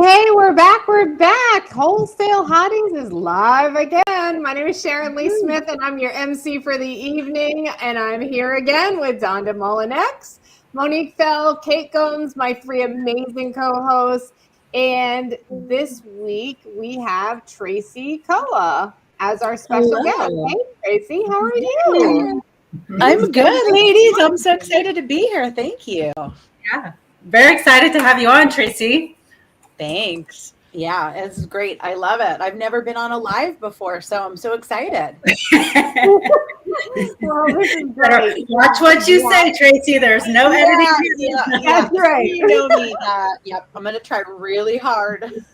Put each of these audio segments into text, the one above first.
Hey, we're back. We're back. Wholesale Hotties is live again. My name is Sharon Lee Smith, and I'm your MC for the evening. And I'm here again with Donda Mullinex, Monique Fell, Kate Gomes, my three amazing co-hosts. And this week we have Tracy Koa as our special guest. Hey, Tracy, how are you? I'm good, ladies. I'm so excited to be here. Thank you. Yeah, very excited to have you on, Tracy. Thanks. Yeah, it's great. I love it. I've never been on a live before, so I'm so excited. Well, this is great. Watch what you say, Tracy. There's no editing. That's right. You know me. Yep. I'm going to try really hard.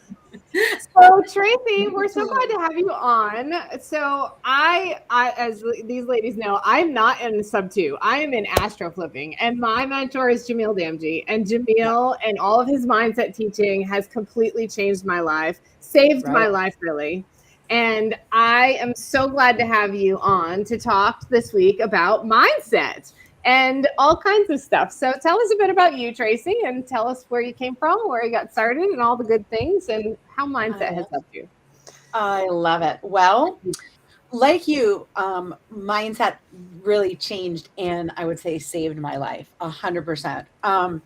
So Tracy, we're so glad to have you on. So I, as these ladies know, I'm not in sub 2. I am in astro flipping, and my mentor is Jamil Damji. And Jamil and all of his mindset teaching has completely changed my life, saved my life, really. And I am so glad to have you on to talk this week about mindset and all kinds of stuff. So tell us a bit about you, Tracy, and tell us where you came from, where you got started, and all the good things, and how mindset has helped you. I love it. Well, like you, mindset really changed and I would say saved my life 100%. I'll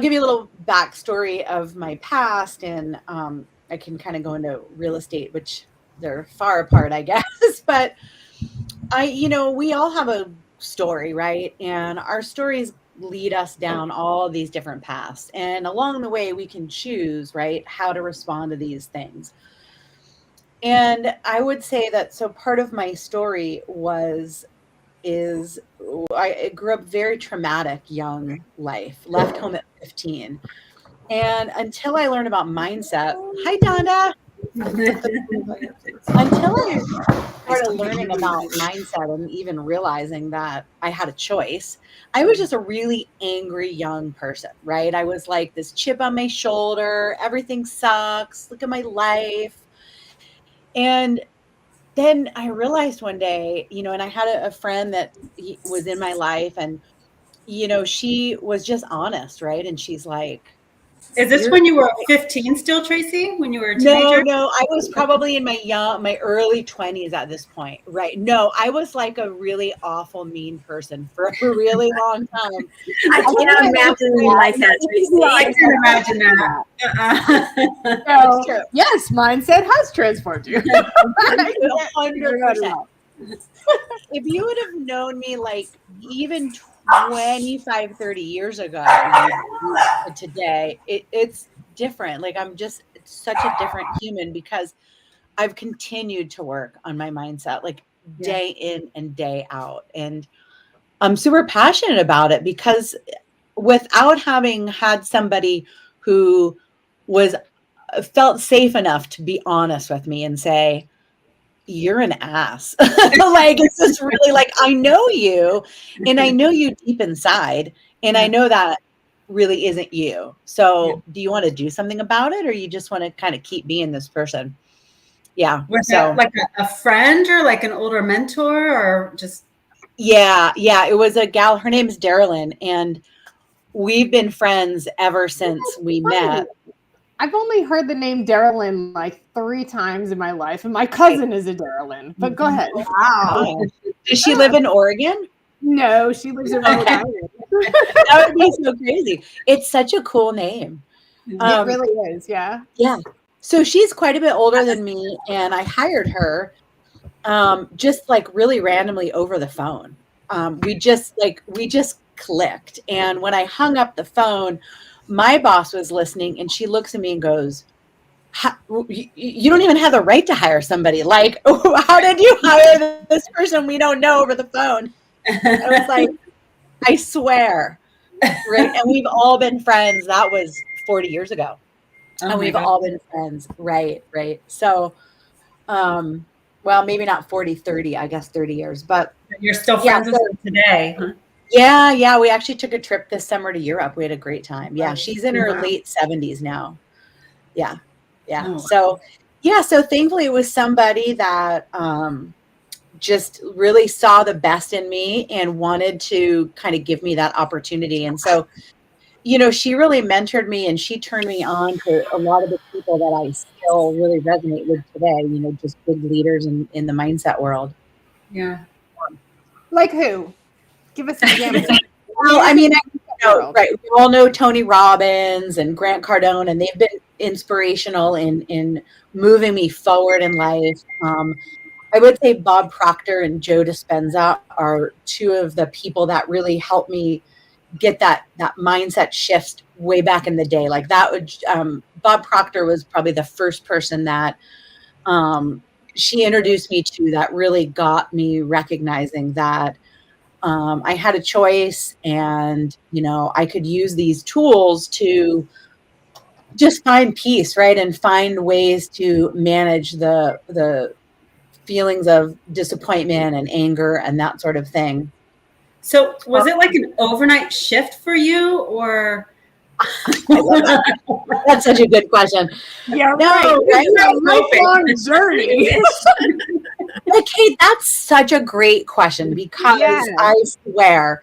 give you a little backstory of my past, and I can kind of go into real estate, which they're far apart, I guess. But we all have a story, right? And our stories lead us down all these different paths. And along the way, we can choose, right, how to respond to these things. And I would say that so part of my story is I grew up very traumatic young life, left home at 15. And until I learned about mindset, hi, Donda. Until I started learning about mindset and even realizing that I had a choice, I was just a really angry young person, right? I was like this chip on my shoulder. Everything sucks. Look at my life. And then I realized one day, and I had a friend that was in my life, and, she was just honest, right? And she's like, is this when you were 15 still, Tracy? When you were a teenager? No, I was probably in my early 20s at this point, right? No, I was like a really awful, mean person for a really long time. I cannot imagine you like that, Tracy. I can imagine that. So, yes, mindset has transformed you. 100%. If you would have known me like even 25, 30 years ago today, it's different. Like I'm just such a different human because I've continued to work on my mindset like day in and day out. And I'm super passionate about it because without having had somebody who felt safe enough to be honest with me and say, you're an ass. Like, it's just really like, I know you and I know you deep inside. And I know that really isn't you. So do you want to do something about it? Or you just want to kind of keep being this person? Yeah. Was that like a friend or like an older mentor or just? Yeah. It was a gal. Her name's Darylyn. And we've been friends ever since we met. I've only heard the name Darylyn like 3 times in my life, and my cousin is a Darylyn. But go ahead. Wow. Does she live in Oregon? No, she lives in Rhode Island. That would be so crazy. It's such a cool name. It really is, yeah. Yeah. So she's quite a bit older than me, and I hired her just like really randomly over the phone. We just clicked. And when I hung up the phone, my boss was listening and she looks at me and goes, you don't even have the right to hire somebody. Like, how did you hire this person we don't know over the phone? I was like, I swear. Right. And we've all been friends. That was 40 years ago. And we've all been friends. Right. So, well, maybe not 40, 30, I guess 30 years, but you're still friends with them today. Huh? Yeah. We actually took a trip this summer to Europe. We had a great time. Yeah. She's in her late 70s now. Yeah. Oh. So thankfully it was somebody that just really saw the best in me and wanted to kind of give me that opportunity. And so she really mentored me, and she turned me on to a lot of the people that I still really resonate with today, just big leaders in the mindset world. Yeah. Like who? Give us examples. Well, I mean, right. We all know Tony Robbins and Grant Cardone, and they've been inspirational in moving me forward in life. I would say Bob Proctor and Joe Dispenza are two of the people that really helped me get that mindset shift way back in the day. Like that would, Bob Proctor was probably the first person that she introduced me to that really got me recognizing that I had a choice, and I could use these tools to just find peace, right, and find ways to manage the feelings of disappointment and anger and that sort of thing. So was it like an overnight shift for you, or? That's such a good question. Yeah, no, right. Right? It's a lifelong journey. Okay, that's such a great question, because Yes. I swear,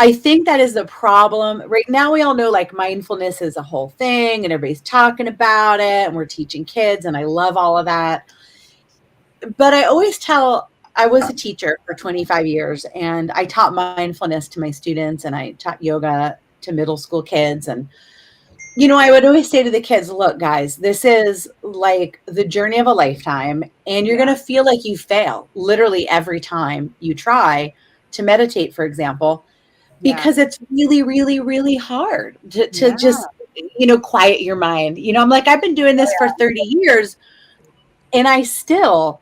I think that is the problem. Right now, we all know like mindfulness is a whole thing and everybody's talking about it and we're teaching kids, and I love all of that. But I always I was a teacher for 25 years, and I taught mindfulness to my students, and I taught yoga to middle school kids. And, I would always say to the kids, look, guys, this is like the journey of a lifetime, and you're going to feel like you fail literally every time you try to meditate, for example, because it's really, really, really hard to just, quiet your mind. I'm like, I've been doing this for 30 years, and I still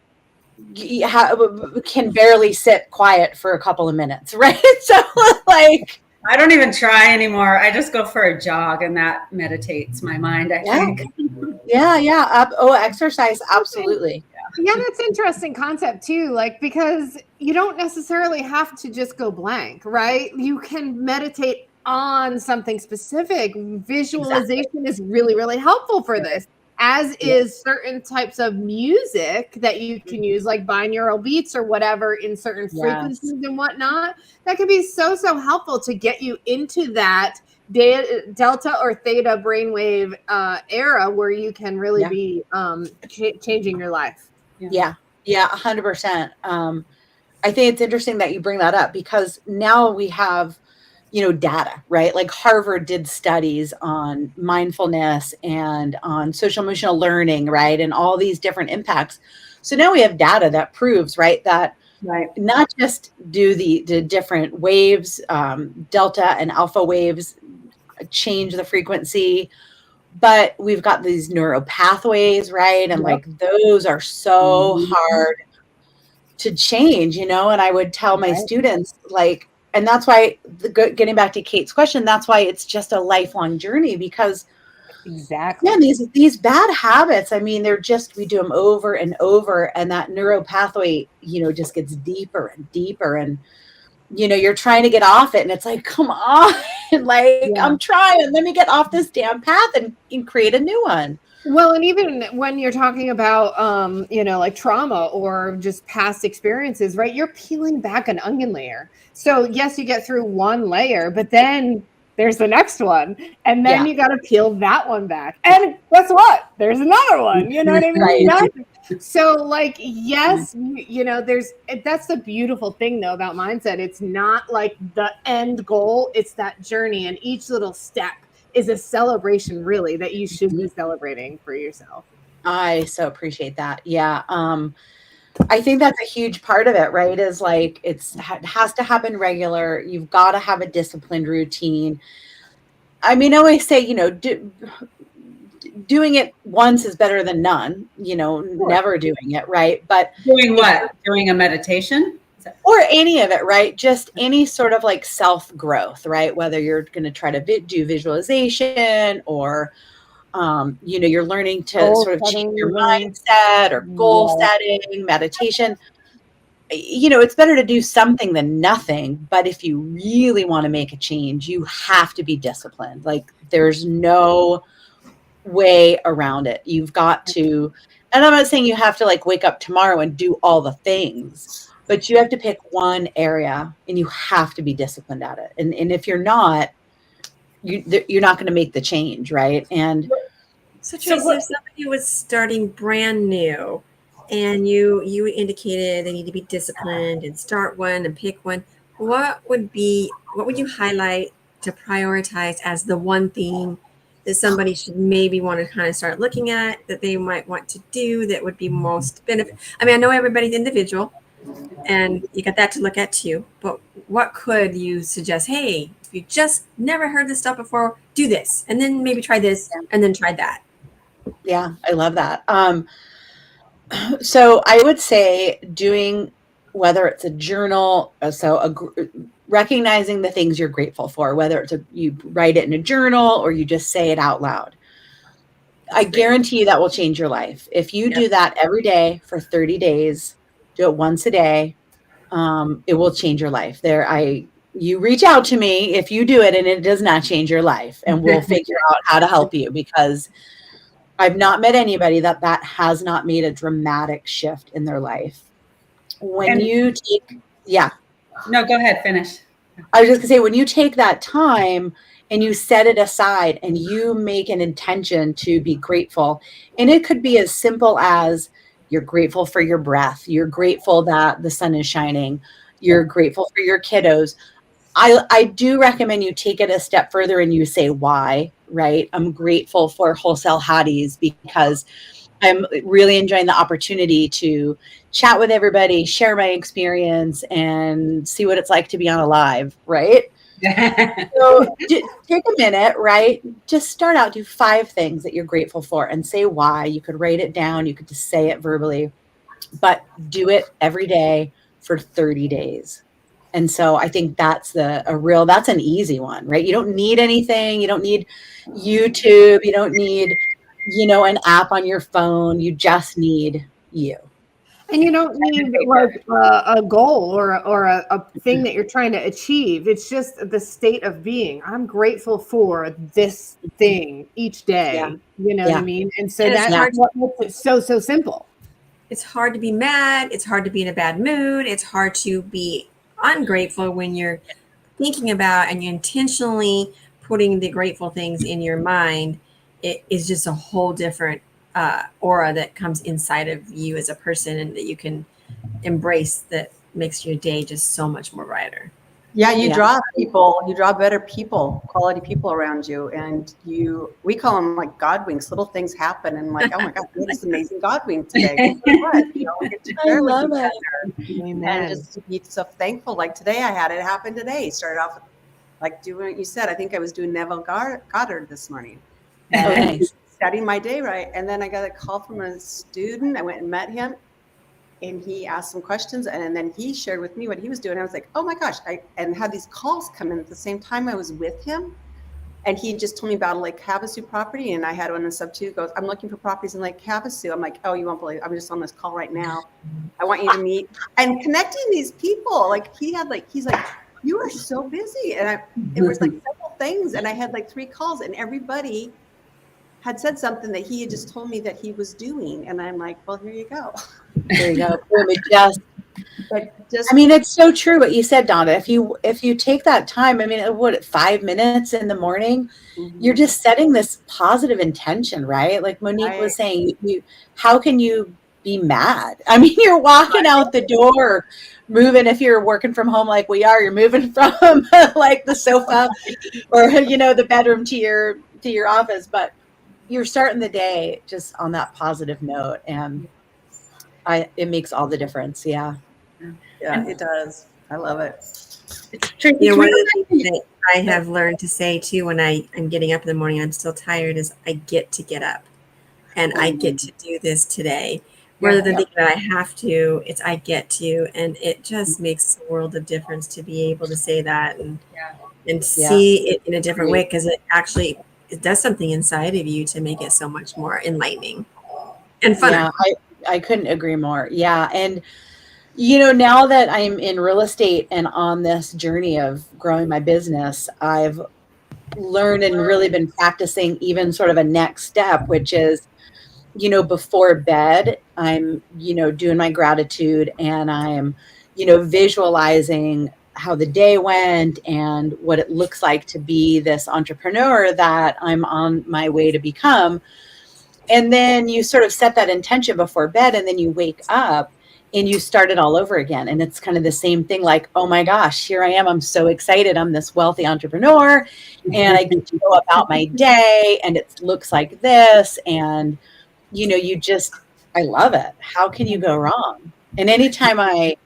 can barely sit quiet for a couple of minutes, right? So like, I don't even try anymore. I just go for a jog, and that meditates my mind, I think. Yeah. Exercise, absolutely. Yeah, that's an interesting concept too. Like, because you don't necessarily have to just go blank, right? You can meditate on something specific. Visualization is really, really helpful for this, as is certain types of music that you can use, like binaural beats or whatever, in certain frequencies and whatnot. That can be so helpful to get you into that delta or theta brainwave era where you can really be changing your life. Yeah, 100%. I think it's interesting that you bring that up, because now we have, data, right? Like Harvard did studies on mindfulness and on social emotional learning, right? And all these different impacts. So now we have data that proves, right, that not just do the different waves, delta and alpha waves, change the frequency, but we've got these neural pathways, right? And like those are so hard to change, and I would tell my students, like, and that's why, getting back to Kate's question, that's why it's just a lifelong journey, because these bad habits, I mean, we do them over and over, and that neural pathway, just gets deeper and deeper, and you're trying to get off it, and it's like, come on, like, I'm trying, let me get off this damn path and create a new one. Well, and even when you're talking about, like trauma or just past experiences, right? You're peeling back an onion layer. So yes, you get through one layer, but then there's the next one, and then you got to peel that one back. And guess what? There's another one. You know what I mean? Right. So like, yes, that's the beautiful thing though about mindset. It's not like the end goal, it's that journey, and each little step is a celebration, really, that you should be celebrating for yourself. I so appreciate that. Yeah. I think that's a huge part of it, right? Is like, it has to happen regular. You've got to have a disciplined routine. I mean, I always say, doing it once is better than none, never doing it, right? But doing what? Doing a meditation? Or any of it, right? Just any sort of like self-growth, right? Whether you're going to try to do visualization, or, you're learning to sort of change your mindset, or goal setting, meditation. It's better to do something than nothing. But if you really want to make a change, you have to be disciplined. Like, there's no way around it. You've got to, and I'm not saying you have to like wake up tomorrow and do all the things, but you have to pick one area and you have to be disciplined at it. And if you're not, you're not going to make the change, right? And So Tracy, if somebody was starting brand new and you indicated they need to be disciplined and start one and pick one, what would you highlight to prioritize as the one thing that somebody should maybe want to kind of start looking at, that they might want to do, that would be most benefit? I mean, I know everybody's individual and you got that to look at too, but what could you suggest? Hey, if you just never heard this stuff before, do this, and then maybe try this and then try that. Yeah, I love that. So I would say doing, whether it's a journal, recognizing the things you're grateful for, whether it's you write it in a journal or you just say it out loud. I guarantee you that will change your life. If you do that every day for 30 days, do it once a day, it will change your life. You reach out to me if you do it and it does not change your life, and we'll figure out how to help you, because I've not met anybody that has not made a dramatic shift in their life. When you take, No, go ahead, finish. I was just gonna say, when you take that time and you set it aside and you make an intention to be grateful, and it could be as simple as you're grateful for your breath, you're grateful that the sun is shining, you're grateful for your kiddos. I do recommend you take it a step further and you say why, right? I'm grateful for Wholesale Hotties because I'm really enjoying the opportunity to chat with everybody, share my experience, and see what it's like to be on a live, right? So take a minute, right? Just start out, do 5 things that you're grateful for and say why. You could write it down, you could just say it verbally, but do it every day for 30 days. And so I think that's that's an easy one, right? You don't need anything. You don't need YouTube. You don't need, an app on your phone. You just need you. And you don't need like a goal or a thing that you're trying to achieve. It's just the state of being. I'm grateful for this thing each day. Yeah. You know what I mean? And so And that's what makes it so simple. It's hard to be mad. It's hard to be in a bad mood. It's hard to be ungrateful when you're thinking about and you're intentionally putting the grateful things in your mind. It is just a whole different aura that comes inside of you as a person, and that you can embrace, that makes your day just so much more brighter. Yeah, you draw better people, quality people around you. And we call them like God winks, little things happen. And like, oh my God, this amazing God wink today. We get to share with each other. And just to be so thankful. Like today it happened today. Started off with like doing what you said. I think I was doing Neville Goddard this morning. And studying my day right. And then I got a call from a student. I went and met him. And he asked some questions, and then he shared with me what he was doing. I was like, oh my gosh. And had these calls come in at the same time I was with him. And he just told me about Lake Havasu property. And I had one in sub 2 goes, I'm looking for properties in Lake Havasu. I'm like, oh, you won't believe it. I'm just on this call right now. I want you to meet. And connecting these people, like he's like, you are so busy. And it was like several things. And I had like 3 calls, and everybody had said something that he had just told me that he was doing. And I'm like, well, here you go. There you go. I mean, it's so true what you said, Donna. If you take that time, I mean, 5 minutes in the morning, you're just setting this positive intention, right? Like Monique was saying, how can you be mad? I mean, you're walking out the door, moving. If you're working from home like we are, you're moving from like the sofa or the bedroom to your office, but you're starting the day just on that positive note, and it makes all the difference. Yeah, it does. I love it. One of the things that I have learned to say too when I'm getting up in the morning, I'm still tired, is I get to get up and I get to do this today. Rather than thinking that I have to, it's I get to, and it just makes a world of difference to be able to say that and see it in a different way, because it does something inside of you to make it so much more enlightening and fun. Yeah, I couldn't agree more. Yeah. And, now that I'm in real estate and on this journey of growing my business, I've learned and really been practicing even sort of a next step, which is, before bed, I'm, doing my gratitude, and I'm, visualizing how the day went and what it looks like to be this entrepreneur that I'm on my way to become. And then you sort of set that intention before bed, and then you wake up and you start it all over again. And it's kind of the same thing, like, oh my gosh, here I am. I'm so excited. I'm this wealthy entrepreneur and I get to go about my day and it looks like this. And, I love it. How can you go wrong? And anytime I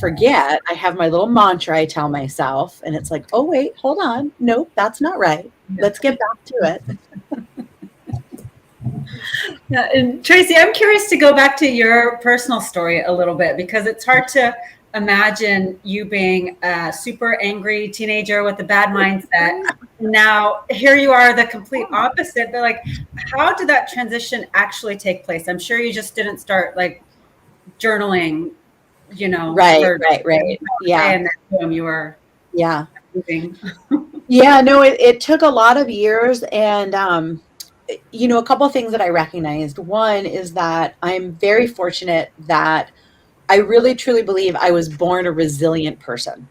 forget, I have my little mantra I tell myself, and it's like, oh, wait, hold on. Nope, that's not right. Let's get back to it. Yeah, and Tracy, I'm curious to go back to your personal story a little bit, because it's hard to imagine you being a super angry teenager with a bad mindset. Now here you are, the complete opposite. But like, how did that transition actually take place? I'm sure you just didn't start like journaling, Right. Yeah. And then you were moving. Yeah, no, it took a lot of years. And, a couple of things that I recognized. One is that I'm very fortunate that I really truly believe I was born a resilient person.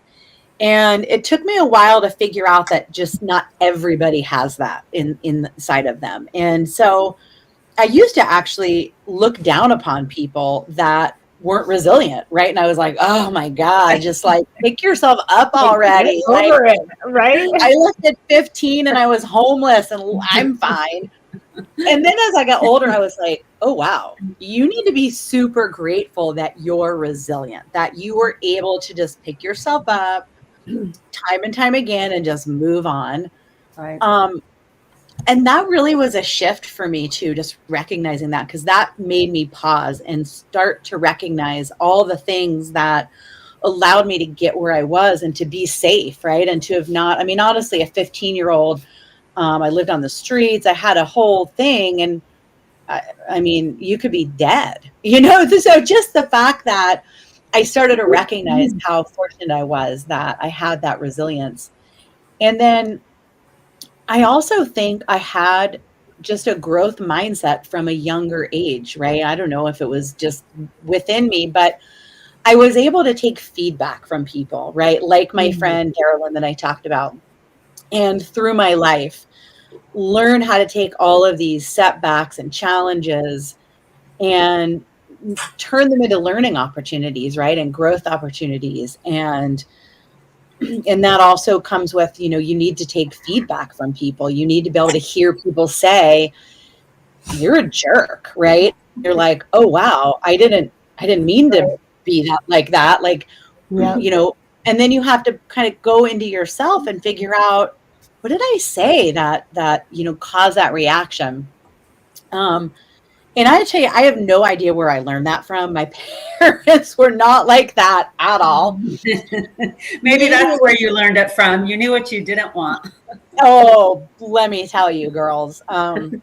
And it took me a while to figure out that just not everybody has that inside of them. And so I used to actually look down upon people that weren't resilient, right? And I was like, oh my God, just like pick yourself up already. Over it, right? I looked at 15 and I was homeless and I'm fine. And then as I got older, I was like, oh, wow, you need to be super grateful that you're resilient, that you were able to just pick yourself up time and time again and just move on. Right. And that really was a shift for me too, just recognizing that, because that made me pause and start to recognize all the things that allowed me to get where I was and to be safe, right? And to have not, honestly, a 15-year-old, I lived on the streets. I had a whole thing. And you could be dead, So just the fact that I started to recognize how fortunate I was that I had that resilience. And then I also think I had just a growth mindset from a younger age, right? I don't know if it was just within me, but I was able to take feedback from people, right? Like my friend Carolyn that I talked about. And through my life, learn how to take all of these setbacks and challenges and turn them into learning opportunities, right? And growth opportunities. And that also comes with, you need to take feedback from people. You need to be able to hear people say, you're a jerk, right? You're like, oh, wow, I didn't mean to be that like that. Like, and then you have to kind of go into yourself and figure out, what did I say that caused that reaction? And I tell you, I have no idea where I learned that from. My parents were not like that at all. Maybe that's where you learned it from. You knew what you didn't want. Oh, let me tell you, girls. But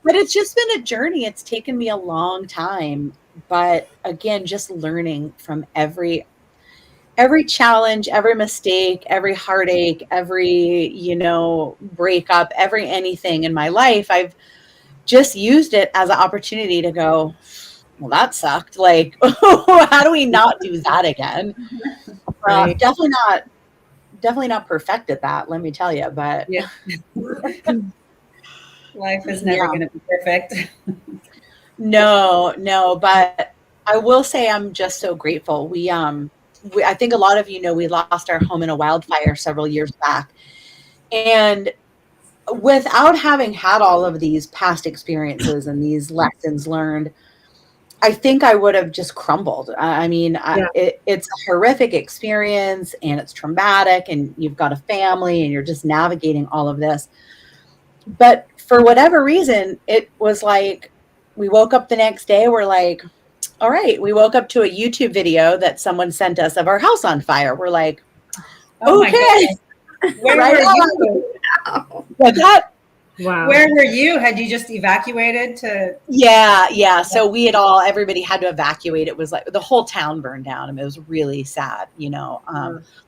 it's just been a journey. It's taken me a long time. But again, just learning from every challenge, every mistake, every heartache, every, breakup, every anything in my life, I've just used it as an opportunity to go, well, that sucked. Like, how do we not do that again? Right. Definitely not perfect at that, let me tell you, but yeah. Life is never going to be perfect. No, but I will say I'm just so grateful. I think a lot of we lost our home in a wildfire several years back. And without having had all of these past experiences and these lessons learned, I think I would have just crumbled. It's a horrific experience and it's traumatic and you've got a family and you're just navigating all of this. But for whatever reason, it was like, we woke up the next day, we're like, all right, we woke up to a YouTube video that someone sent us of our house on fire. We're like, okay. Where were you? Wow. Where were you? Had you just evacuated to? Yeah. So everybody had to evacuate. It was like the whole town burned down. It was really sad,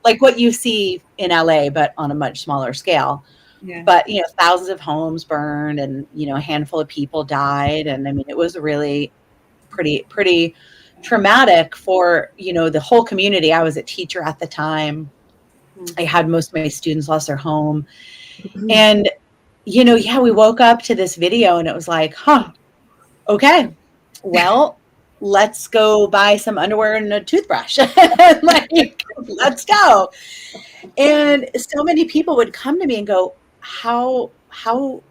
like what you see in LA, but on a much smaller scale. Yeah. But, thousands of homes burned and, a handful of people died. And it was really pretty traumatic for, the whole community. I was a teacher at the time. I had most of my students lost their home. And, we woke up to this video and it was like, okay, well, let's go buy some underwear and a toothbrush. Like, let's go. And so many people would come to me and go, how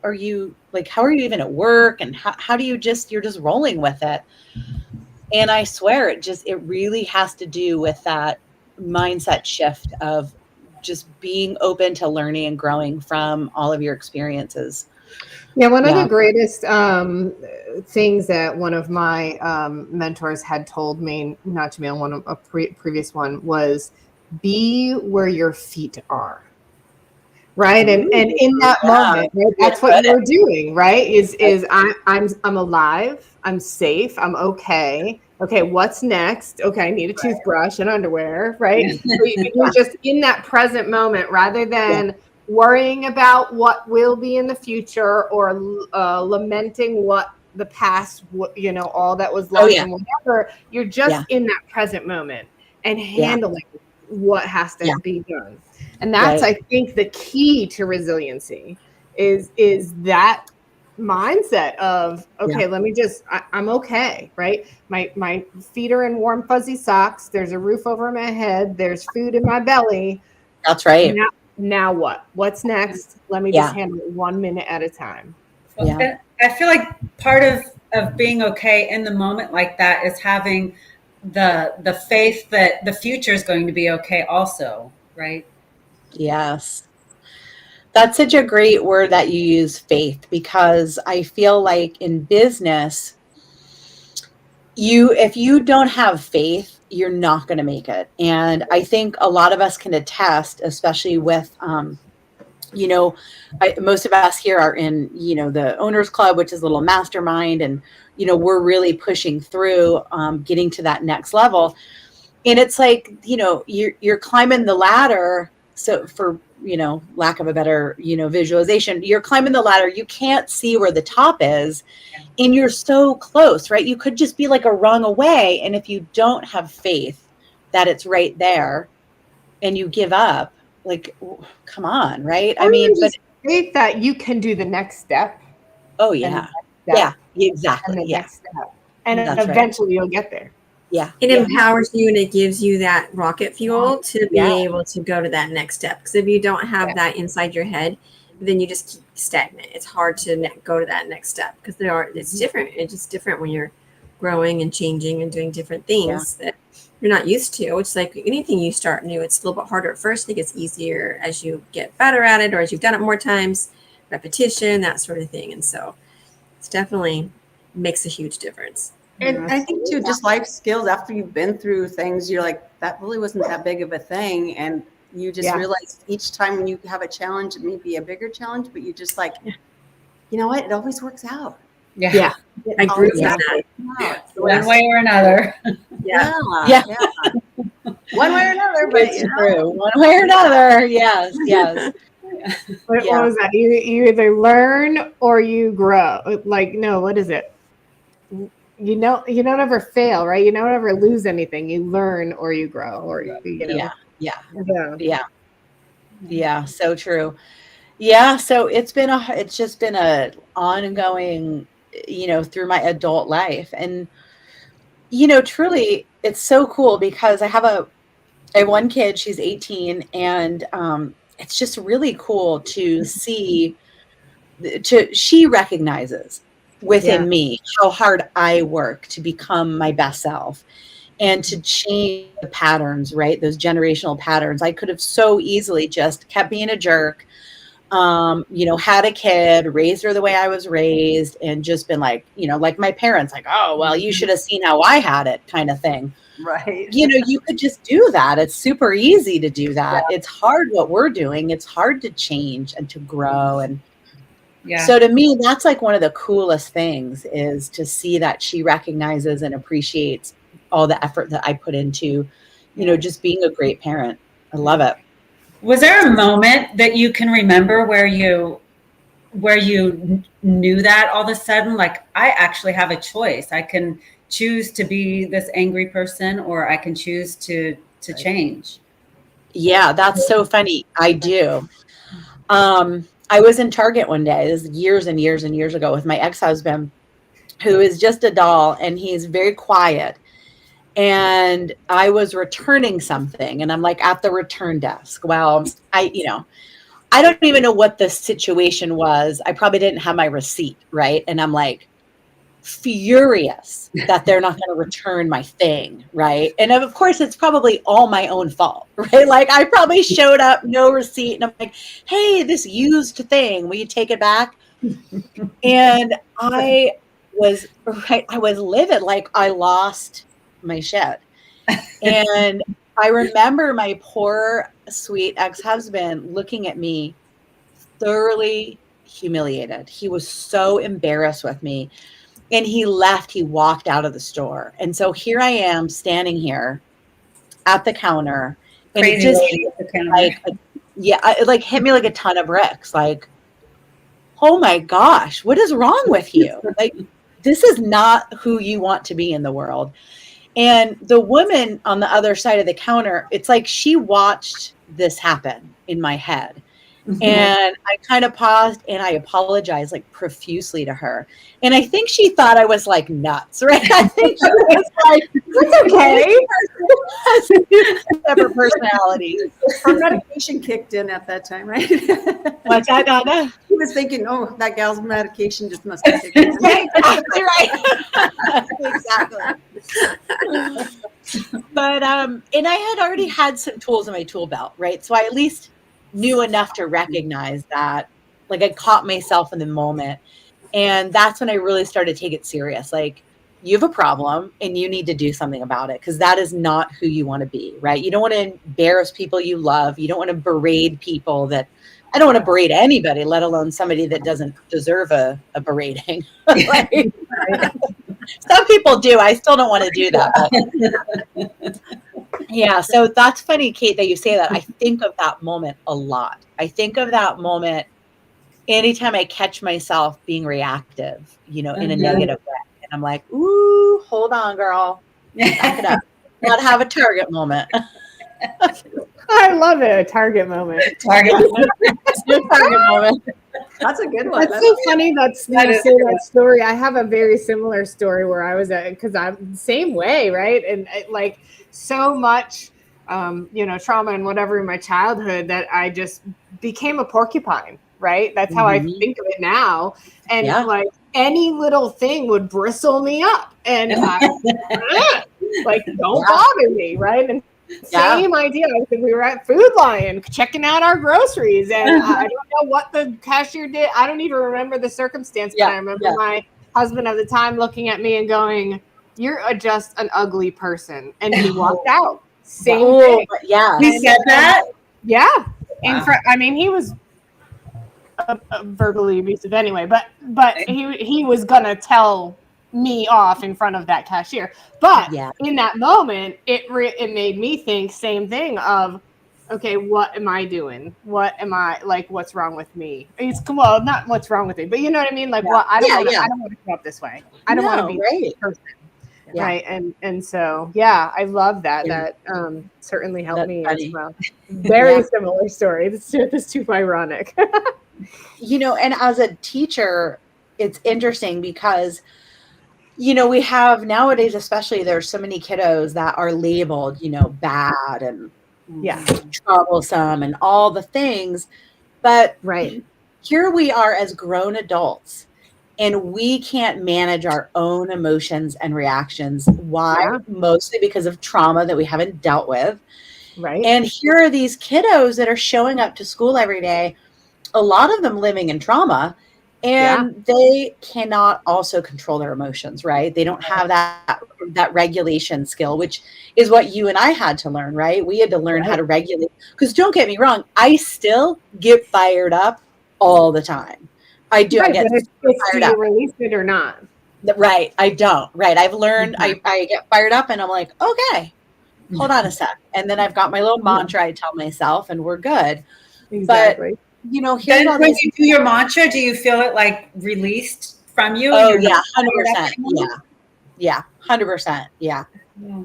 are you, like, how are you even at work? And how do you're just rolling with it? And I swear it really has to do with that mindset shift of just being open to learning and growing from all of your experiences. Yeah, one of the greatest things that one of my mentors had told me, not to me on a previous one, was be where your feet are. Right. And in that moment, right, that's what you're doing, right? Is I'm alive, I'm safe, I'm okay. Okay, what's next? Okay, I need a toothbrush and underwear, right? So you're just in that present moment rather than worrying about what will be in the future or lamenting what the past, all that was lost and whatever. You're just in that present moment and handling what has to be done. And that's, I think, the key to resiliency is that mindset of, okay, let me just, I'm okay, right? My feet are in warm, fuzzy socks. There's a roof over my head. There's food in my belly. That's right. Now what? What's next? Let me just handle it 1 minute at a time. Yeah. I feel like part of being okay in the moment like that is having the faith that the future is going to be okay also, right? Yes. That's such a great word that you use, faith, because I feel like in business, if you don't have faith, you're not going to make it. And I think a lot of us can attest, especially with, most of us here are in, the Owners Club, which is a little mastermind. And, we're really pushing through getting to that next level. And it's like, you're climbing the ladder. So for, lack of a better, visualization, you're climbing the ladder. You can't see where the top is and you're so close, right? You could just be like a rung away. And if you don't have faith that it's right there and you give up, like, come on, right? Or but faith that you can do the next step. Oh yeah. Yeah, exactly. And the next step. And eventually you'll get there. Yeah. It empowers you and it gives you that rocket fuel to be able to go to that next step. Because if you don't have that inside your head, then you just keep stagnant. It's hard to go to that next step because it's different. It's just different when you're growing and changing and doing different things that you're not used to. It's like anything you start new, it's a little bit harder at first. It gets easier as you get better at it or as you've done it more times, repetition, that sort of thing. And so it's definitely makes a huge difference. And I think too, just life skills, after you've been through things, you're like, that really wasn't that big of a thing. And you just realize each time when you have a challenge, it may be a bigger challenge, but you just like, you know what? It always works out. Yeah. I agree with that. One way or another. Yeah. One way or another, but it's true. One way or another. Yes. What was that? You either learn or you grow. Like, no, what is it? You don't ever fail, right? You don't ever lose anything. You learn or you grow, or Yeah. So true. Yeah. So it's just been a ongoing, through my adult life, and truly, it's so cool because I have one kid. She's 18, and it's just really cool to see. She recognizes within me how hard I work to become my best self and to change the patterns, right? Those generational patterns. I could have so easily just kept being a jerk, had a kid, raised her the way I was raised, and just been like, like my parents, like, oh, well, you should have seen how I had it kind of thing. Right. You could just do that. It's super easy to do that. It's hard what we're doing. It's hard to change and to grow. And so to me, that's like one of the coolest things is to see that she recognizes and appreciates all the effort that I put into, just being a great parent. I love it. Was there a moment that you can remember where you where you knew that all of a sudden, like, I actually have a choice. I can choose to be this angry person, or I can choose to change. Yeah, that's so funny. I do. I was in Target one day, this is years and years and years ago, with my ex-husband, who is just a doll, and he's very quiet. And I was returning something, and I'm like at the return desk. Well, I don't even know what the situation was. I probably didn't have my receipt, right? And I'm like furious that they're not going to return my thing, right? And of course, it's probably all my own fault, right? Like I probably showed up, no receipt, and I'm like, hey, this used thing, will you take it back? And I was livid, like I lost my shit. And I remember my poor, sweet ex-husband looking at me thoroughly humiliated. He was so embarrassed with me. And he left, he walked out of the store. And so here I am standing here at the counter. And Crazy it just lady at the counter. it like hit me like a ton of bricks. Like, oh my gosh, what is wrong with you? Like, this is not who you want to be in the world. And the woman on the other side of the counter, it's like she watched this happen in my head. And I kind of paused and I apologized like profusely to her. And I think she thought I was like nuts, right? I think she was like, That's okay. separate personalities. Her medication kicked in at that time, right? What's that, Donna? He was thinking, oh, that gal's medication just must have kicked in. Exactly right. Exactly. But and I had already had some tools in my tool belt, right? So I at least knew enough to recognize that, like I caught myself in the moment. And that's when I really started to take it serious. Like, you have a problem and you need to do something about it, because that is not who you want to be, right? You don't want to embarrass people you love. You don't want to berate people that, I don't want to berate anybody, let alone somebody that doesn't deserve a berating. Right? Some people do. I still don't want to do that. But. Yeah, so that's funny, Kate, that you say that. I think of that moment a lot. I think of that moment anytime I catch myself being reactive, in a negative way. And I'm like, ooh, hold on, girl. Back it up. Not have a Target moment. I love it. A Target moment. Target moment. That's a good one. That's so funny. That story. I have a very similar story where I was because I'm the same way, right? And like so much, trauma and whatever in my childhood that I just became a porcupine, right? That's how I think of it now. And like any little thing would bristle me up, and like don't bother me, right? And same idea. I think we were at Food Lion checking out our groceries, and I don't know what the cashier did. I don't even remember the circumstance, but I remember my husband at the time looking at me and going, "You're just an ugly person," and he walked out. Same thing. Yeah, he said that. Yeah, I mean, he was verbally abusive anyway, but he was gonna tell me off in front of that cashier. But in that moment, it made me think same thing of, okay, what am I doing? What am I like? What's wrong with me? It's not what's wrong with me, but you know what I mean. Like, what I don't want to grow up this way. I don't want to be this person, right? And so I love that. That certainly helped me as well. Very similar story. This too ironic. And as a teacher, it's interesting because we have nowadays, especially, there's so many kiddos that are labeled, bad and troublesome and all the things. But here we are as grown adults, and we can't manage our own emotions and reactions. Why? Mostly because of trauma that we haven't dealt with. Right. And here are these kiddos that are showing up to school every day, a lot of them living in trauma. And they cannot also control their emotions, right? They don't have that regulation skill, which is what you and I had to learn, right? We had to learn how to regulate. Because don't get me wrong, I still get fired up all the time. I do. I get fired up. Do you release it or not? Right. I don't. Right. I've learned. I get fired up, and I'm like, okay, hold on a sec. And then I've got my little mantra I tell myself, and we're good. Exactly. But hearing Then all when these. you do your mantra, do you feel it like released from you? Oh and you're yeah, not fired up 100%. anymore? Yeah, 100%. Yeah, Yeah.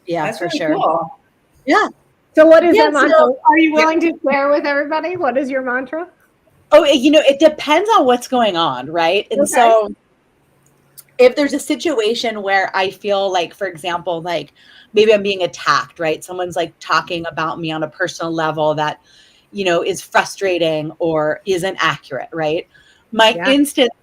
yeah, That's for really sure. cool. Yeah. So what is Yeah, that mantra? Are you willing to share with everybody? What is your mantra? Oh, it depends on what's going on, right? And Okay. so if there's a situation where I feel like, for example, like maybe I'm being attacked, right? Someone's like talking about me on a personal level that, is frustrating or isn't accurate, right? My Yeah. instinct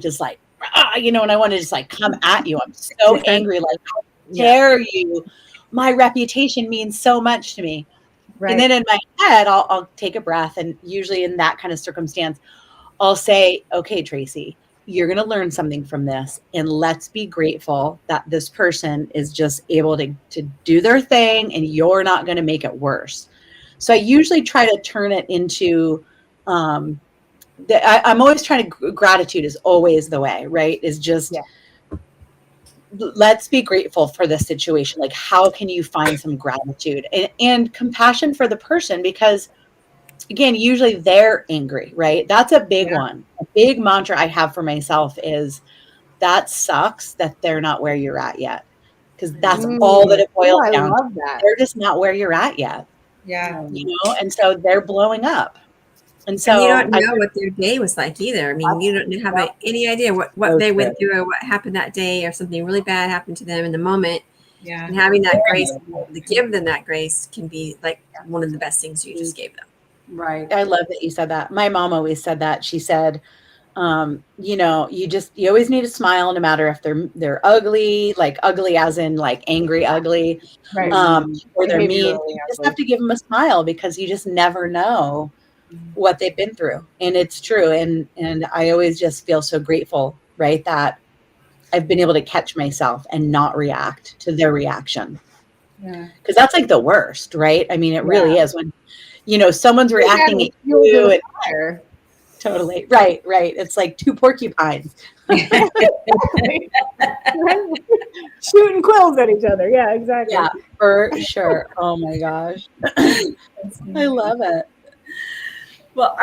is like, and I want to just like come at you. I'm so angry. Like, how dare you? My reputation means so much to me. Right. And then in my head, I'll take a breath. And usually in that kind of circumstance, I'll say, okay, Tracy, you're going to learn something from this. And let's be grateful that this person is just able to do their thing and you're not going to make it worse. So I usually try to turn it into, I'm always trying to, gratitude is always the way, right? Is just, let's be grateful for this situation. Like, how can you find some gratitude and compassion for the person? Because again, usually they're angry, right? That's a big one. A big mantra I have for myself is that sucks that they're not where you're at yet. Because that's all that it boils down to. I love that. They're just not where you're at yet. Yeah. And so they're blowing up. And so And you don't know what their day was like either. I mean, you don't have any idea what they went through or what happened that day, or something really bad happened to them in the moment. Yeah. And having that grace, to give them that grace, can be like one of the best things you just gave them. Right. I love that you said that. My mom always said that. She said, you always need to smile no matter if they're ugly, like ugly as in like angry ugly, Right. or they're Maybe mean. really You just ugly. have to give them a smile because you just never know what they've been through. And it's true. And I always just feel so grateful, right, that I've been able to catch myself and not react to their reaction. Yeah. Because that's like the worst, right? I mean, it really is when, someone's reacting at Fuel to you. the fire. Totally. Right. It's like two porcupines. Shooting quills at each other. Yeah, exactly. Yeah, for sure. Oh my gosh. I love it. Well,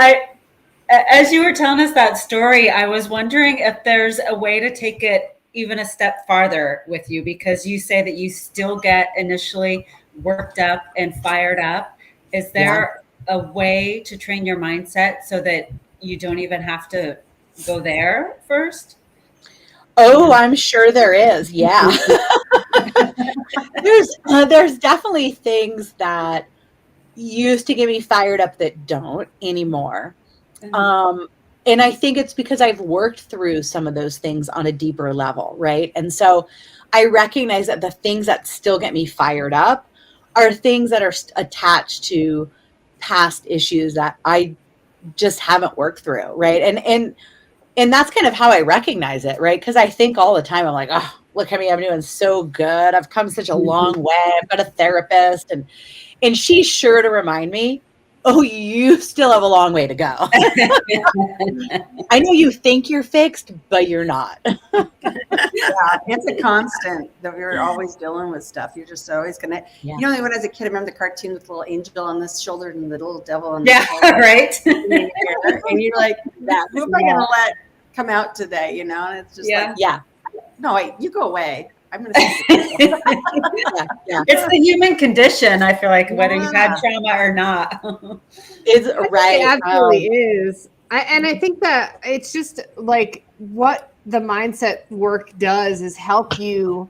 as you were telling us that story, I was wondering if there's a way to take it even a step farther with you, because you say that you still get initially worked up and fired up. Is there a way to train your mindset so that you don't even have to go there first? Oh, I'm sure there is. Yeah. There's definitely things that used to get me fired up that don't anymore. And I think it's because I've worked through some of those things on a deeper level, right? And so I recognize that the things that still get me fired up are things that are attached to past issues that I just haven't worked through, right? And that's kind of how I recognize it, right? Because I think all the time, I'm like, oh, look at me, I'm doing so good. I've come such a long way. I've got a therapist, and she's sure to remind me, oh, you still have a long way to go. I know you think you're fixed, but you're not. Yeah, it's a constant that we're always dealing with stuff. You're just always gonna, when I was a kid, I remember the cartoon with the little angel on the shoulder and the little devil on the shoulder. Right. And you're like, who am I gonna let come out today? And it's just like, no, wait, you go away. I'm gonna say It's the human condition, I feel like, whether you've had trauma or not. It's right. It absolutely is. I think that it's just like what the mindset work does is help you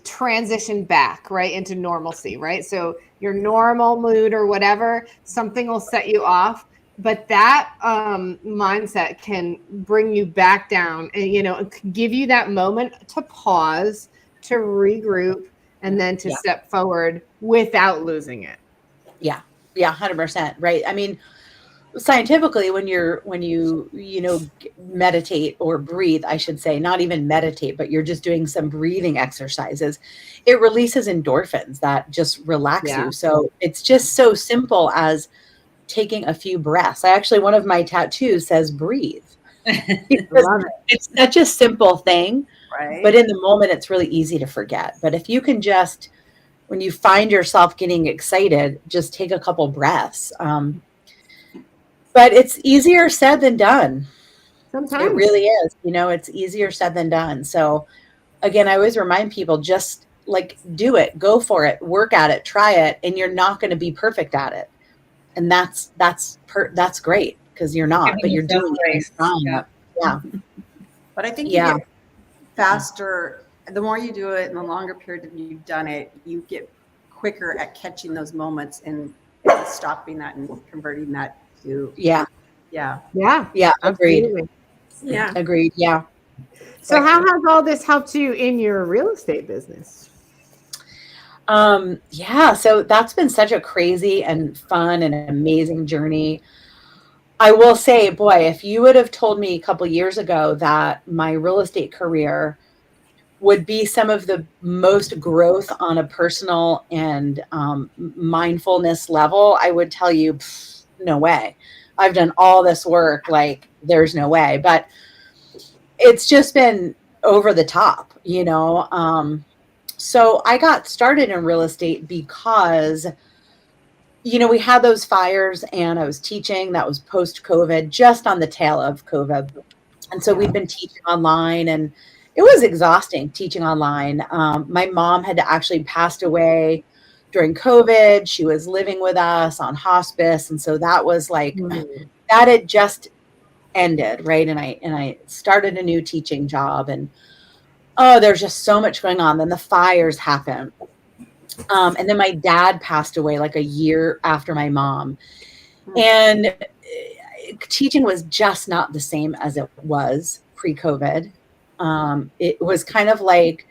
transition back right into normalcy, right? So your normal mood or whatever, something will set you off, but that mindset can bring you back down and give you that moment to pause, to regroup, and then to step forward without losing it. Yeah 100%. Right. I mean, scientifically, when you meditate or breathe, I should say, not even meditate, but you're just doing some breathing exercises, it releases endorphins that just relax you. So it's just so simple as taking a few breaths. One of my tattoos says breathe. It's such a simple thing, right? But in the moment, it's really easy to forget. But if you can just, when you find yourself getting excited, just take a couple breaths. but it's easier said than done. Sometimes It really is. It's easier said than done. So again, I always remind people, just like, do it, go for it, work at it, try it, and you're not going to be perfect at it. And that's great, because you're not, but you're doing it. Yeah. But I think you get faster. The more you do it and the longer period that you've done it, you get quicker at catching those moments and stopping that and converting that to Agreed. Absolutely. Yeah. Agreed. Yeah. So how has all this helped you in your real estate business? So that's been such a crazy and fun and amazing journey. I will say, boy, if you would have told me a couple years ago that my real estate career would be some of the most growth on a personal and mindfulness level, I would tell you, no way. I've done all this work, like, there's no way. But it's just been over the top, So I got started in real estate because, we had those fires, and I was teaching. That was post-COVID, just on the tail of COVID. And so we'd been teaching online, and it was exhausting teaching online. My mom had actually passed away during COVID. She was living with us on hospice. And so that was like, that had just ended, right? And I started a new teaching job, and there's just so much going on. Then the fires happened. And then my dad passed away like a year after my mom. And teaching was just not the same as it was pre-COVID. It was kind of like,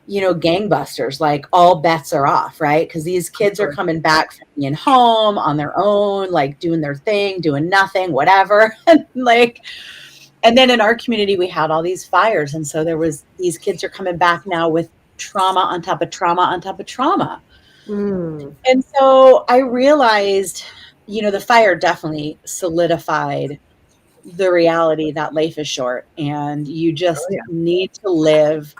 gangbusters, like all bets are off, right? Because these kids are coming back from being home on their own, like doing their thing, doing nothing, whatever. And then in our community, we had all these fires. And so these kids are coming back now with trauma on top of trauma on top of trauma. And so I realized, the fire definitely solidified the reality that life is short, and you just need to live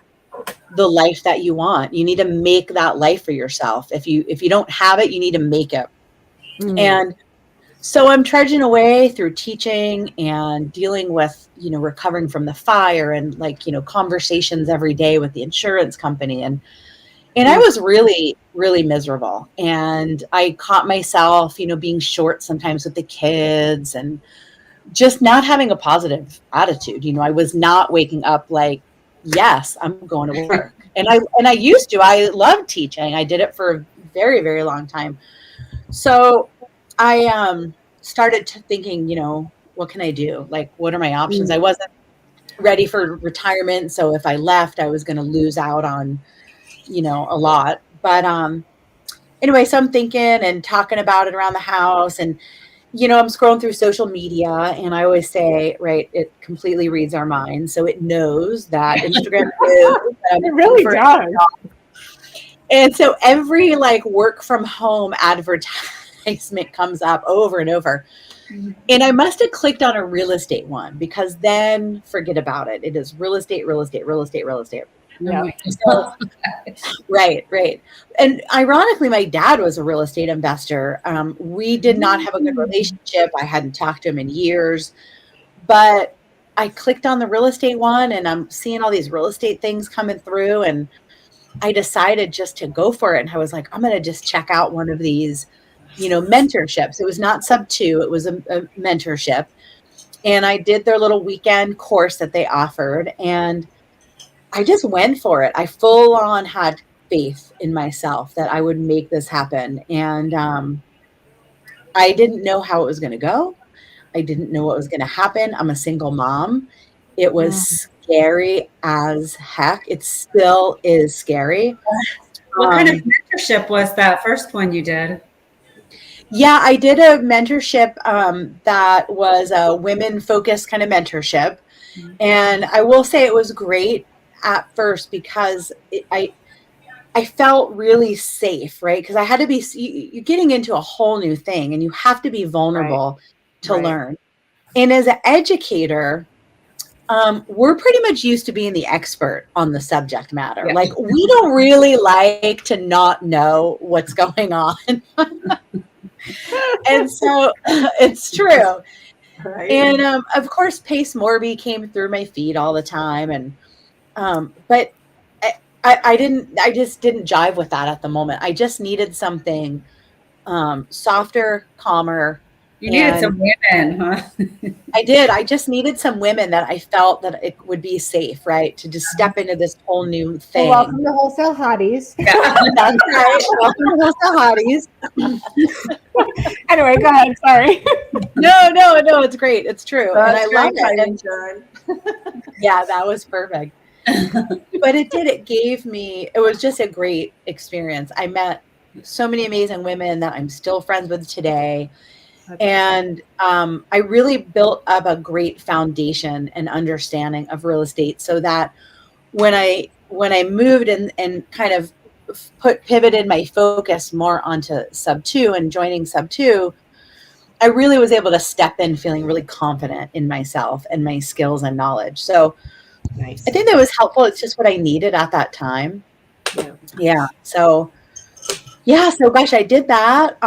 the life that you want. You need to make that life for yourself. If you don't have it, you need to make it. And so I'm trudging away through teaching and dealing with, recovering from the fire, and conversations every day with the insurance company. And I was really, really miserable. And I caught myself, being short sometimes with the kids, and just not having a positive attitude. I was not waking up like, yes, I'm going to work. And I used to. I loved teaching. I did it for a very, very long time. So I started thinking, what can I do? Like, what are my options? I wasn't ready for retirement. So if I left, I was going to lose out on, a lot. But anyway, so I'm thinking and talking about it around the house, and I'm scrolling through social media, and I always say, right, it completely reads our minds. So it knows that Instagram knows that it really does. And so every work from home advertisement comes up over and over. And I must have clicked on a real estate one, because then forget about it. It is real estate, real estate, real estate, real estate. Yeah. So, right. And ironically, my dad was a real estate investor. We did not have a good relationship. I hadn't talked to him in years, but I clicked on the real estate one, and I'm seeing all these real estate things coming through, and I decided just to go for it. And I was like, I'm going to just check out one of these, mentorships. It was not sub 2, it was a mentorship. And I did their little weekend course that they offered, and I just went for it. I full on had faith in myself that I would make this happen. And I didn't know how it was going to go. I didn't know what was going to happen. I'm a single mom. It was scary as heck. It still is scary. What kind of mentorship was that first one you did? Yeah, I did a mentorship that was a women-focused kind of mentorship. And I will say it was great at first, because I felt really safe, right? Because I had to be, you're getting into a whole new thing, and you have to be vulnerable to learn. And as an educator, we're pretty much used to being the expert on the subject matter. Yeah. Like, we don't really like to not know what's going on. And so it's true. Right. And of course, Pace Morby came through my feed all the time, and but I just didn't jive with that at the moment. I just needed something softer, calmer. You needed and some women, huh? I did. I just needed some women that I felt that it would be safe, right, to just step into this whole new thing. Well, welcome to Wholesale Hotties. That's right. Welcome to Wholesale Hotties. Anyway, go ahead. Sorry. No, it's great. It's true. And I love it. And John. yeah, that was perfect. But it was just a great experience. I met so many amazing women that I'm still friends with today. And I really built up a great foundation and understanding of real estate, so that when I moved and kind of pivoted my focus more onto sub 2 and joining sub 2, I really was able to step in feeling really confident in myself and my skills and knowledge. So Nice. I think that was helpful. It's just what I needed at that time. Yeah. So gosh, I did that.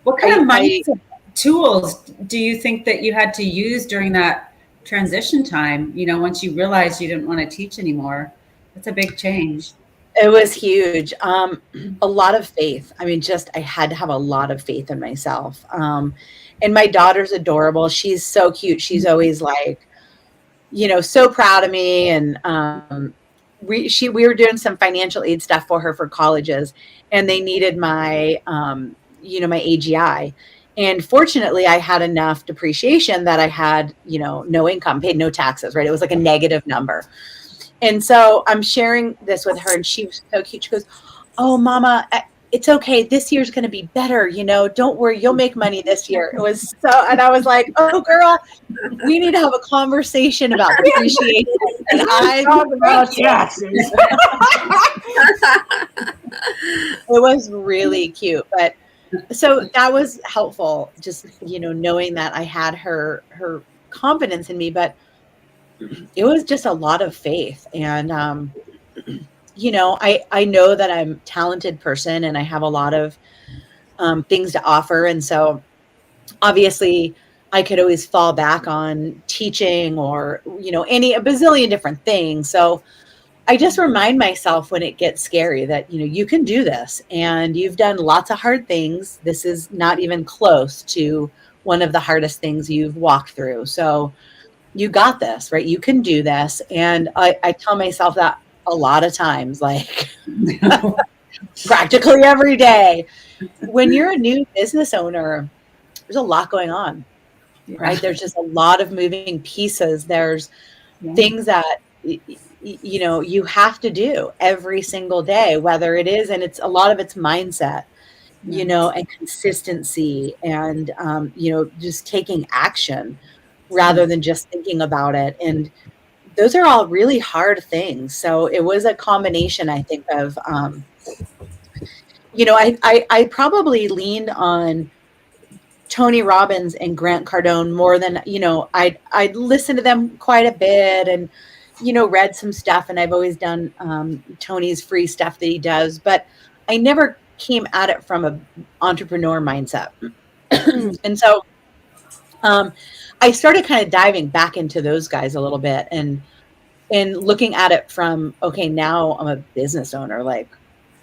What kind of mindset tools do you think that you had to use during that transition time? You know, once you realized you didn't want to teach anymore, that's a big change. It was huge. A lot of faith. I mean, I had to have a lot of faith in myself. And my daughter's adorable. She's so cute. She's always like, so proud of me. And we were doing some financial aid stuff for her for colleges, and they needed my my AGI. And fortunately, I had enough depreciation that I had, no income, paid no taxes, right? It was like a negative number. And so I'm sharing this with her, and she was so cute. She goes, "Oh, Mama, it's okay. This year's going to be better. Don't worry. You'll make money this year." It was and I was like, "Oh, girl, we need to have a conversation about depreciation." And I talk about taxes. It was really cute. But so that was helpful, just, knowing that I had her confidence in me, but it was just a lot of faith. And, I know that I'm a talented person and I have a lot of things to offer. And so obviously I could always fall back on teaching or, a bazillion different things. So I just remind myself when it gets scary that, you can do this, and you've done lots of hard things. This is not even close to one of the hardest things you've walked through. So you got this, right? You can do this. And I tell myself that a lot of times, like practically every day. When you're a new business owner, there's a lot going on, right? There's just a lot of moving pieces. There's things that you have to do every single day, whether it is, and it's a lot of it's mindset, and consistency, and just taking action rather than just thinking about it. And those are all really hard things. So it was a combination, I think, of I probably leaned on Tony Robbins and Grant Cardone more than, I'd listened to them quite a bit, and read some stuff, and I've always done Tony's free stuff that he does, but I never came at it from an entrepreneur mindset. And so I started kind of diving back into those guys a little bit, and looking at it from, okay, now I'm a business owner. Like,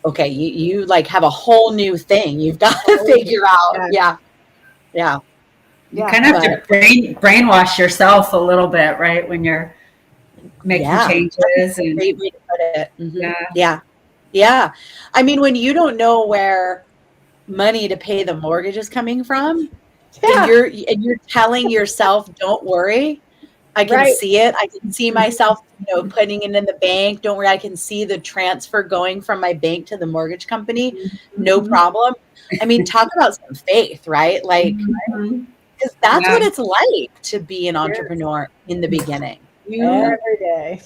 okay, you like have a whole new thing you've got to figure out. Yeah. You kind of have to brainwash yourself a little bit, right? When you're making changes. And great way to put it. Mm-hmm. Yeah. I mean, when you don't know where money to pay the mortgage is coming from, and you're telling yourself, "Don't worry, I can see it. I can see myself, putting it in the bank. Don't worry, I can see the transfer going from my bank to the mortgage company. No problem." I mean, talk about some faith, right? Like, because that's what it's like to be an entrepreneur in the beginning. Every day.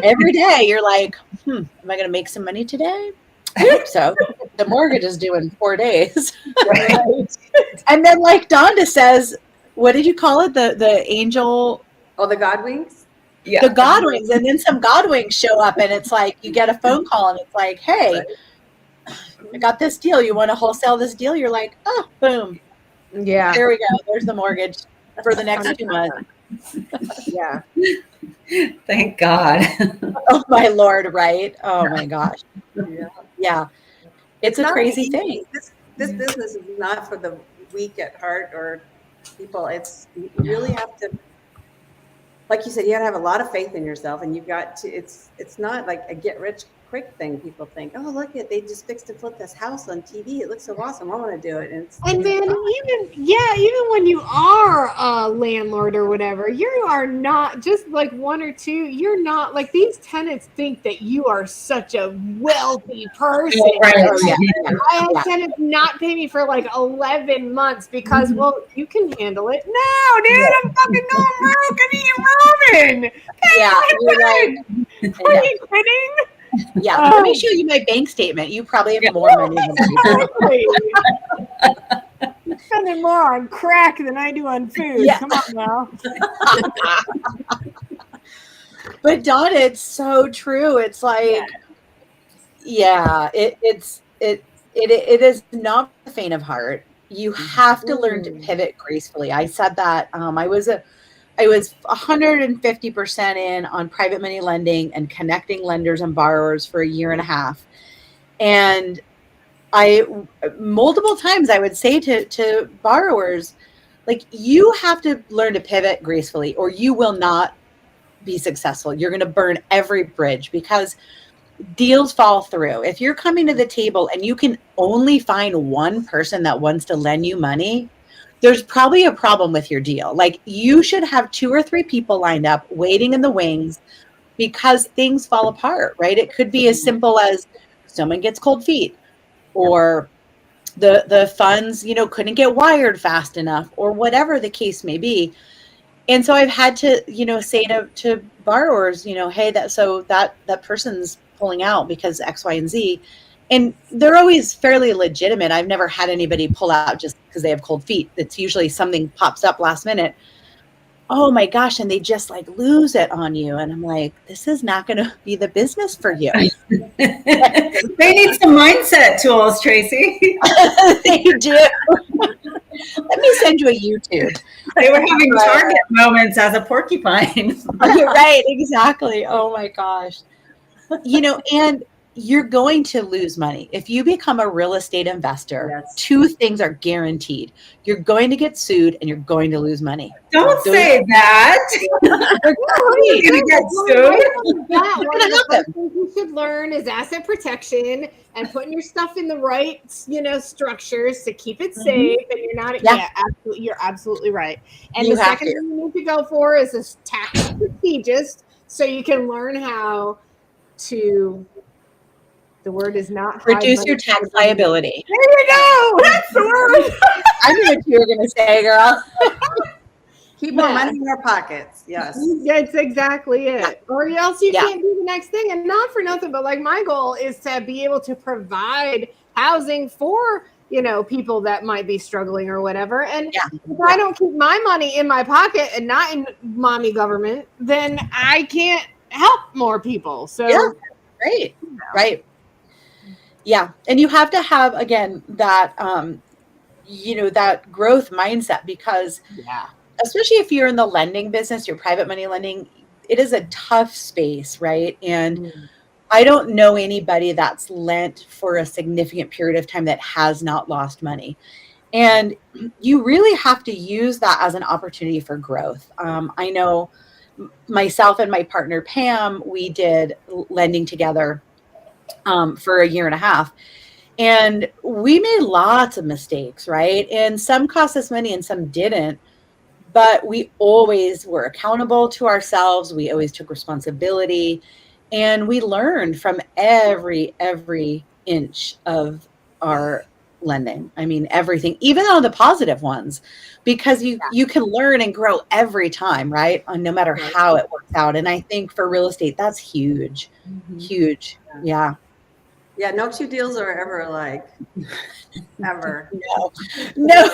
Every day you're like, am I going to make some money today? I hope so. The mortgage is due in 4 days. Right. And then, like Donda says, what did you call it? The angel? Oh, the Godwings? Yeah. The Godwings. And then some Godwings show up, and it's like you get a phone call, and it's like, hey, I got this deal. You want to wholesale this deal? You're like, oh, boom. Yeah. There we go. There's the mortgage. for the next 2 months. Yeah. Thank God. Oh my Lord, right? Oh my gosh. Yeah. Yeah. It's a not crazy easy. thing. This business is not for the weak at heart or people. It's you really have to, like you said, you got to have a lot of faith in yourself, and you've got to. It's not like a get rich quick thing. People think, oh, look at they just fixed and flipped this house on TV. It looks so awesome. I want to do it. And And then even when you are a landlord or whatever, you are not just like one or two. You're not like these tenants think that you are such a wealthy person. Right. Oh, yeah. I had tenants not pay me for like 11 months because, well, you can handle it. No, dude, I'm fucking going broke. I need Roman. Yeah. You're like, Are you kidding? yeah. Let me show you my bank statement. You probably have more money than I do. Exactly. You're spending more on crack than I do on food. Yeah. Come on now. But Dawn, it's so true. It's like, yeah, it is not the faint of heart. You have to learn to pivot gracefully. I said that I was 150% in on private money lending and connecting lenders and borrowers for a year and a half. And I multiple times I would say to borrowers, like, you have to learn to pivot gracefully or you will not be successful. You're going to burn every bridge because deals fall through. If you're coming to the table and you can only find one person that wants to lend you money, there's probably a problem with your deal. Like, you should have 2 or 3 people lined up waiting in the wings because things fall apart, right? It could be as simple as someone gets cold feet or the funds, couldn't get wired fast enough or whatever the case may be. And so I've had to, say to borrowers, hey, that person's pulling out because X, Y, and Z. And they're always fairly legitimate. I've never had anybody pull out just because they have cold feet. It's usually something pops up last minute. Oh my gosh. And they just like lose it on you. And I'm like, this is not going to be the business for you. They need some mindset tools, Tracy. They do. Let me send you a YouTube. They were having target moments as a porcupine. Right, exactly. Oh my gosh. And you're going to lose money. If you become a real estate investor, Yes. 2 things are guaranteed. You're going to get sued and you're going to lose money. Don't say that. You're going to get sued. One of the first things you should learn is asset protection and putting your stuff in the right, structures to keep it safe. And you're not, absolutely, you're absolutely right. And the second thing you need to go for is a tax strategist, so you can learn how to. The word is not reduce your tax liability. There you go. That's the word. I knew what you were going to say, girl. Keep more money in your pockets. Yes. That's exactly it. Yeah. Or else you can't do the next thing. And not for nothing, but like my goal is to be able to provide housing for, people that might be struggling or whatever. And if I don't keep my money in my pocket and not in mommy government, then I can't help more people. So right. Right. Yeah. And you have to have, again, that, that growth mindset because especially if you're in the lending business, your private money lending, it is a tough space, right? And I don't know anybody that's lent for a significant period of time that has not lost money. And you really have to use that as an opportunity for growth. I know myself and my partner, Pam, we did lending together for a year and a half. And we made lots of mistakes, right? And some cost us money and some didn't. But we always were accountable to ourselves. We always took responsibility. And we learned from every inch of our lending. I mean, everything, even on the positive ones, because you can learn and grow every time, right? No matter how it works out. And I think for real estate, that's huge, huge. Yeah. Yeah, no 2 deals are ever alike. Ever. No,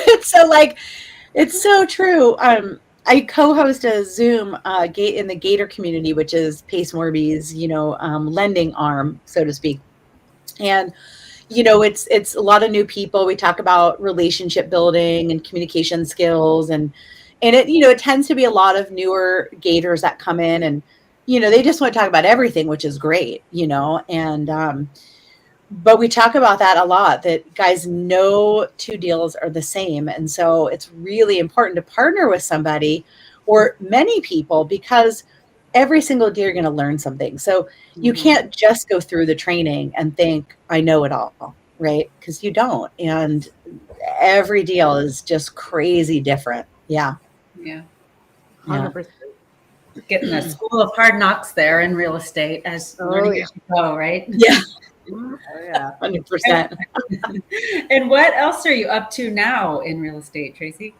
it's so true. I co-host a Zoom in the Gator community, which is Pace Morby's, lending arm, so to speak. And, it's a lot of new people. We talk about relationship building and communication skills and, And it tends to be a lot of newer gators that come in, and, they just want to talk about everything, which is great, and, but we talk about that a lot, that guys, no two deals are the same. And so it's really important to partner with somebody or many people, because every single deal you're going to learn something. So you can't just go through the training and think, I know it all, right? Because you don't. And every deal is just crazy different. Yeah. Yeah. 100%. Getting the school of hard knocks there in real estate as learning as you go, right? Yeah. Oh, yeah. 100%. And what else are you up to now in real estate, Tracy?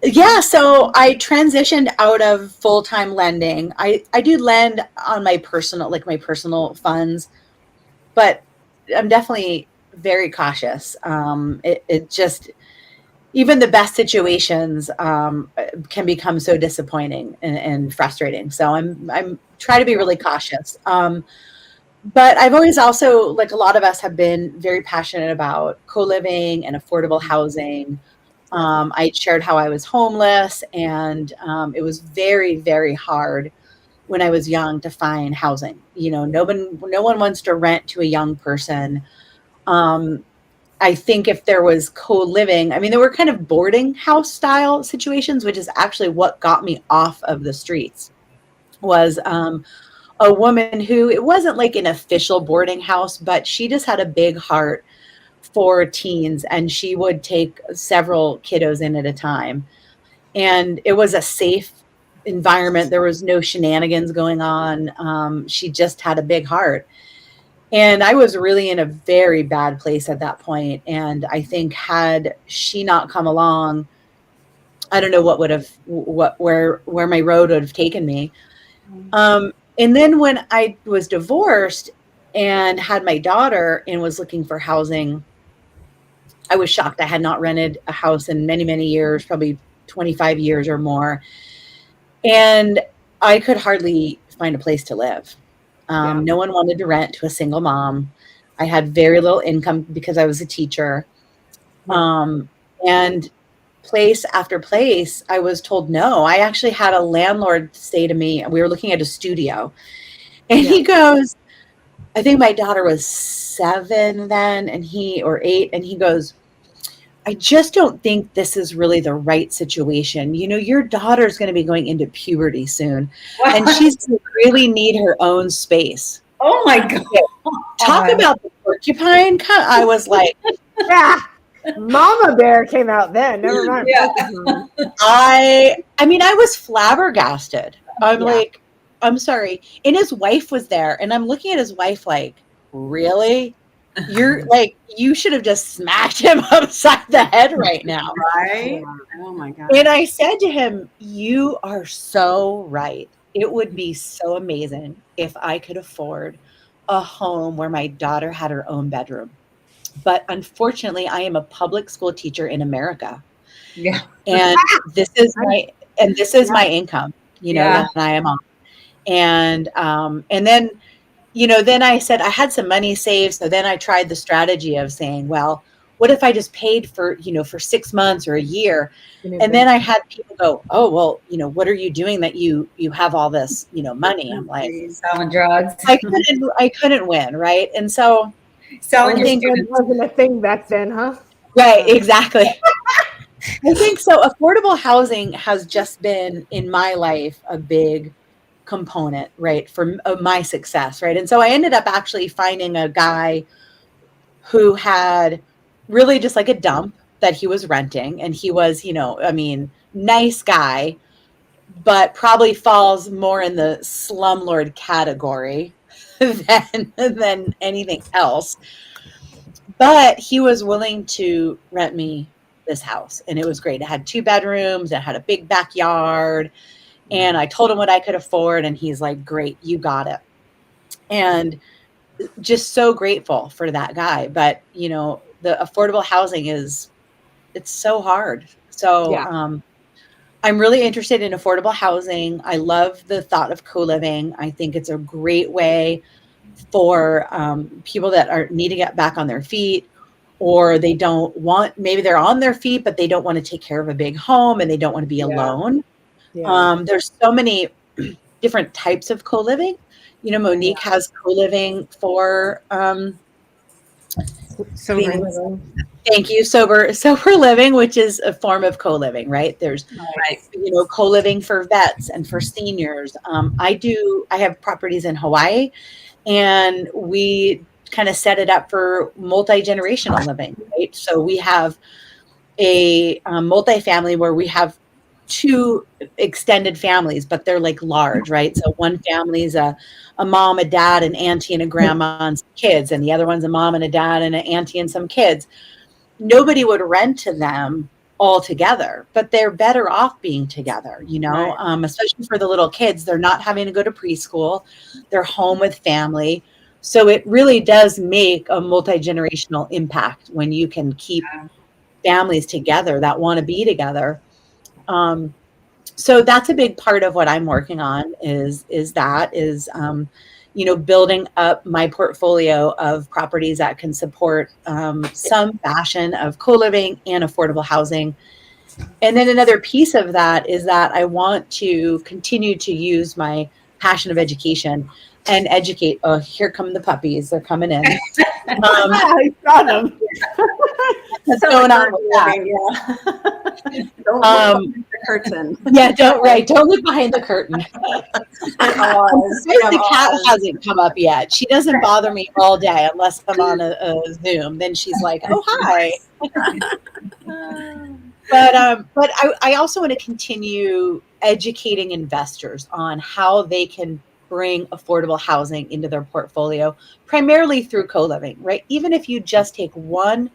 Yeah, so I transitioned out of full-time lending. I do lend on my personal funds, but I'm definitely very cautious. It just, even the best situations can become so disappointing and frustrating. So I'm trying to be really cautious. But I've always also, like a lot of us, have been very passionate about co-living and affordable housing. I shared how I was homeless, and it was very, very hard when I was young to find housing. No one wants to rent to a young person. I think if there was co-living, I mean, there were kind of boarding house style situations, which is actually what got me off of the streets. Was a woman who, it wasn't like an official boarding house, but she just had a big heart for teens, and she would take several kiddos in at a time. And it was a safe environment. There was no shenanigans going on. She just had a big heart. And I was really in a very bad place at that point. And I think had she not come along, I don't know where my road would have taken me. And then when I was divorced and had my daughter and was looking for housing, I was shocked. I had not rented a house in many, many years, probably 25 years or more. And I could hardly find a place to live. No one wanted to rent to a single mom. I had very little income because I was a teacher. And place after place, I was told no. I actually had a landlord say to me, we were looking at a studio, and he goes, I think my daughter was 7 then, or 8. And he goes, I just don't think this is really the right situation. Your daughter's going to be going into puberty soon, and she's going to really need her own space. Oh my God. Talk about the porcupine. I was like, yeah. Mama Bear came out then. Never mind. Yeah. I mean, I was flabbergasted. I'm like, I'm sorry. And his wife was there, and I'm looking at his wife like, really? You're like, you should have just smacked him upside the head right now. Right? Oh my God. And I said to him, you are so right. It would be so amazing if I could afford a home where my daughter had her own bedroom. But unfortunately, I am a public school teacher in America. Yeah. And this is my income, that I am on. And then, then I said I had some money saved. So then I tried the strategy of saying, well, what if I just paid for 6 months or a year? And then I had people go, oh, well, what are you doing that you have all this, money? I'm like, selling drugs. I couldn't win. Right. And so selling your students wasn't a thing back then, huh? Right. Exactly. I think so. Affordable housing has just been in my life a big component, right, for my success, right? And so I ended up actually finding a guy who had really just like a dump that he was renting, and he was, nice guy, but probably falls more in the slumlord category than anything else. But he was willing to rent me this house, and it was great. It had 2 bedrooms, it had a big backyard. And I told him what I could afford, and he's like, great, you got it. And just so grateful for that guy. But, the affordable housing it's so hard. So I'm really interested in affordable housing. I love the thought of co-living. I think it's a great way for people that need to get back on their feet, or they don't want, maybe they're on their feet, but they don't want to take care of a big home and they don't want to be alone. There's so many different types of co-living. You know, Monique has co-living for sober living. Thank you. Sober living, which is a form of co-living, right? There's, you know, co-living for vets and for seniors. I have properties in Hawaii, and we kind of set it up for multi-generational living, right? So we have a multifamily where we have 2 extended families, but they're like large, right? So one family is a mom, a dad, an auntie, and a grandma and some kids, and the other one's a mom and a dad and an auntie and some kids. Nobody would rent to them all together, but they're better off being together, you know, especially for the little kids. They're not having to go to preschool. They're home with family. So it really does make a multi-generational impact when you can keep families together that want to be together. So that's a big part of what I'm working on is you know, building up my portfolio of properties that can support some fashion of co-living and affordable housing. And then another piece of that is that I want to continue to use my passion of education and educate. Oh, here come the puppies. They're coming in. I saw them. What's going on with that? Don't look behind the curtain. Yeah, don't look behind the curtain. The cat hasn't come up yet. She doesn't bother me all day unless I'm on a Zoom. Then she's like, "Oh, hi." But I also want to continue educating investors on how they can bring affordable housing into their portfolio, primarily through co-living, right? Even if you just take one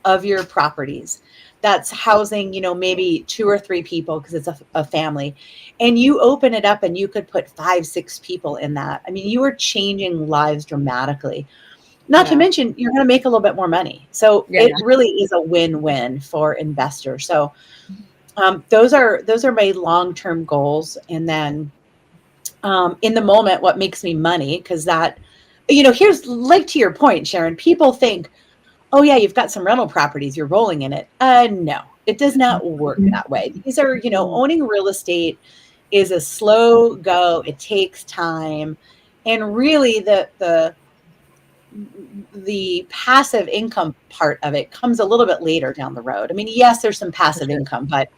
of your properties that's housing, you know, maybe 2 or 3 people because it's a family, and you open it up and you could put 5, 6 people in that. I mean, you are changing lives dramatically. Not to mention, you're going to make a little bit more money. So it really is a win-win for investors. So those are my long-term goals. And then in the moment, what makes me money, because that, you know, here's like to your point, Sharon, people think, oh yeah, you've got some rental properties, you're rolling in it. No, it does not work that way. These are, you know, owning real estate is a slow go. It takes time. And really the passive income part of it comes a little bit later down the road. I mean, yes, there's some passive income, but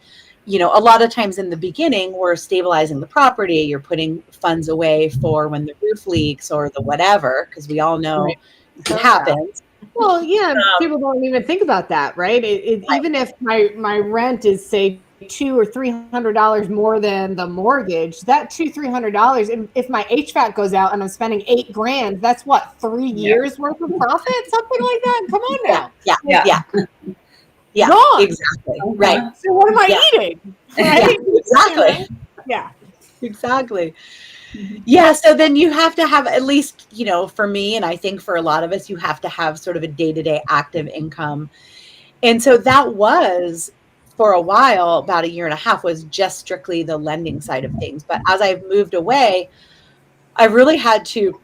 you know, a lot of times in the beginning, we're stabilizing the property. You're putting funds away for when the roof leaks or the whatever, because we all know it happens. Well, yeah, people don't even think about that, right? Even if my rent is say $200 or $300 more than the mortgage, that $200-300, if my HVAC goes out and I'm spending $8,000, that's what, 3 years worth of profit, something like that. Come on now. Yeah, gone. exactly. Right. So what am I eating? Right? Exactly. Yeah. Exactly. Yeah. So then you have to have, at least, you know, for me, and I think for a lot of us, you have to have sort of a day-to-day active income. And so that was, for a while, about 1.5 years, was just strictly the lending side of things. But as I've moved away, I really had to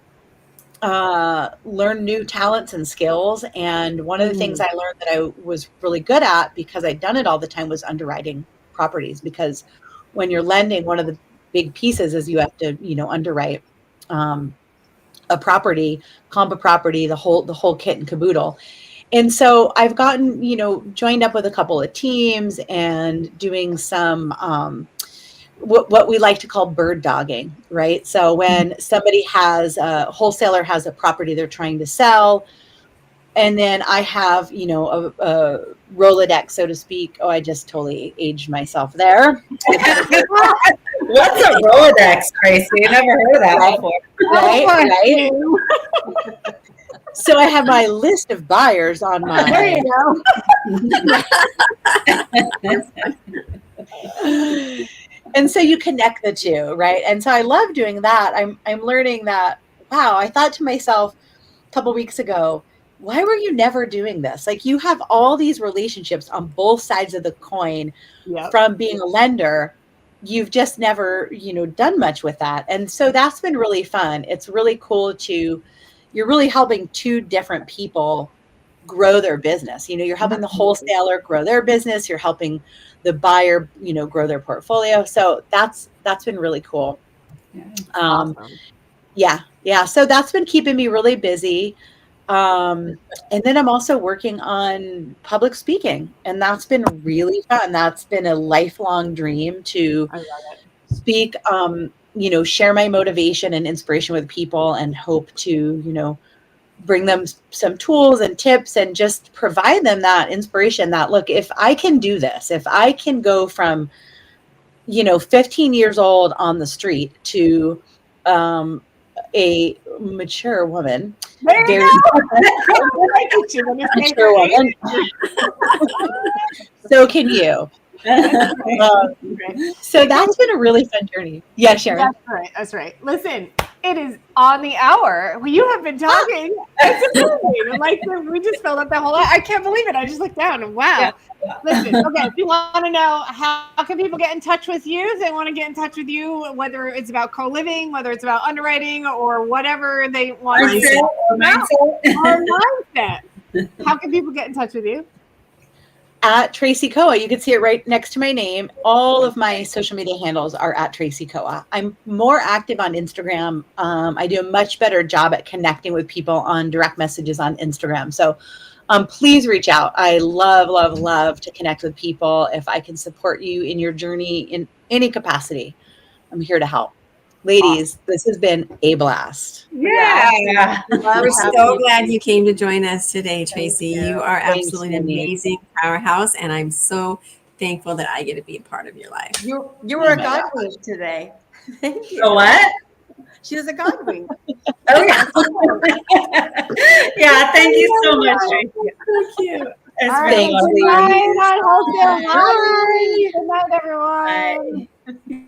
learn new talents and skills. And one of the things I learned that I was really good at, because I'd done it all the time, was underwriting properties. Because when you're lending, one of the big pieces is you have to, you know, underwrite a property, comp a property, the whole kit and caboodle. And so I've gotten, you know, joined up with a couple of teams and doing some what we like to call bird dogging, right? So when somebody a wholesaler has a property they're trying to sell, and then I have, you know, a Rolodex, so to speak. Oh, I just totally aged myself there. What's a Rolodex, Tracy? I never heard of that before. Right. So I have my list of buyers on my. There you go. And so you connect the two, right? And so I love doing that. I'm learning that. Wow, I thought to myself a couple weeks ago, why were you never doing this? Like, you have all these relationships on both sides of the coin from being a lender. You've just never, you know, done much with that. And so that's been really fun. It's really cool you're really helping 2 different people grow their business. You know, you're helping the wholesaler grow their business. You're helping the buyer, you know, grow their portfolio. So that's been really cool. Awesome. Yeah. So that's been keeping me really busy. And then I'm also working on public speaking, and that's been really fun. That's been a lifelong dream to I love it. speak, you know, share my motivation and inspiration with people, and hope to, you know, bring them some tools and tips and just provide them that inspiration that, look, if I can do this, if I can go from, you know, 15 years old on the street to a mature woman, There very you go. mature woman, so can you. So that's been a really fun journey. Yeah, Sharon. That's right. Listen, it is on the hour. You have been talking. It's amazing. Like, we just filled up the whole. I can't believe it. I just looked down and wow. Yeah. Listen, okay. If you want to know how can people get in touch with you, if they want to get in touch with you, whether it's about co-living, whether it's about underwriting, or whatever they want mindset. How can people get in touch with you? At Tracy Koa. You can see it right next to my name. All of my social media handles are at Tracy Koa. I'm more active on Instagram. I do a much better job at connecting with people on direct messages on Instagram. So please reach out. I love to connect with people. If I can support you in your journey in any capacity, I'm here to help. Ladies, this has been a blast. Yeah. We're so glad you came to join us today, Tracy. You are Thanks, absolutely an Cindy. amazing powerhouse, and I'm so thankful that I get to be a part of your life. You were a godwing today. Thank you. So what? She was a godwing. Oh yeah. Yeah. Thank you so much, Tracy. Thank you. It's All really right, Thanks, good fun. night, Wholesale Hotties. Bye. Good night, everyone. Bye.